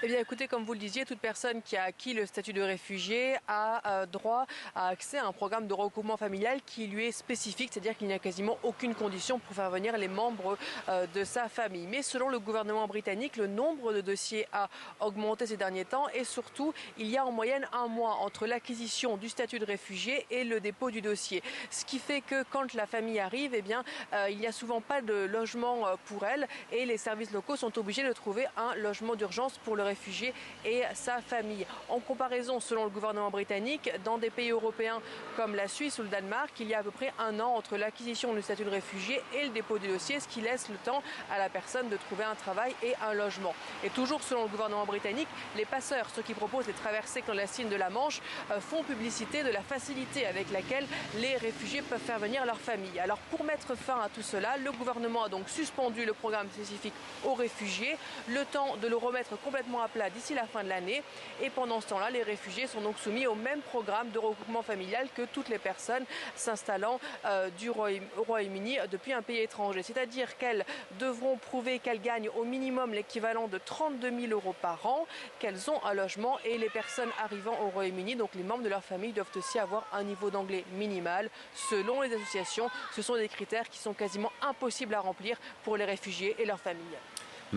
Eh bien écoutez, comme vous le disiez, toute personne qui a acquis le statut de réfugié a droit à accès à un programme de regroupement familial qui lui est spécifique, c'est-à-dire qu'il n'y a quasiment aucune condition pour faire venir les membres de sa famille. Mais selon le gouvernement britannique, le nombre de dossiers a augmenté ces derniers temps et surtout, il y a en moyenne un mois entre l'acquisition du statut de réfugié et le dépôt du dossier. Ce qui fait que quand la famille arrive, eh bien, il n'y a souvent pas de logement pour elle et les services locaux sont obligés de trouver un logement d'urgence pour le réfugié et sa famille. En comparaison, selon le gouvernement britannique, dans des pays européens comme la Suisse ou le Danemark, il y a à peu près un an entre l'acquisition du statut de réfugié et le dépôt du dossier, ce qui laisse le temps à la personne de trouver un travail et un logement. Et toujours selon le gouvernement britannique, les passeurs, ceux qui proposent les traversées clandestines de la Manche, font publicité de la facilité avec laquelle les réfugiés peuvent faire venir leur famille. Alors pour mettre fin à tout cela, le gouvernement a donc suspendu le programme spécifique aux réfugiés, le temps de le remettre complètement à plat d'ici la fin de l'année. Et pendant ce temps-là, les réfugiés sont donc soumis au même programme de regroupement familial que toutes les personnes s'installant au Royaume-Uni depuis un pays étranger. C'est-à-dire qu'elles devront prouver qu'elles gagnent au minimum l'équivalent de 32 000 € par an, qu'elles ont un logement et les personnes arrivant au Royaume-Uni, donc les membres de leur famille, doivent aussi avoir un niveau d'anglais minimal. Selon les associations, ce sont des critères qui sont quasiment impossibles à remplir pour les réfugiés et leurs familles.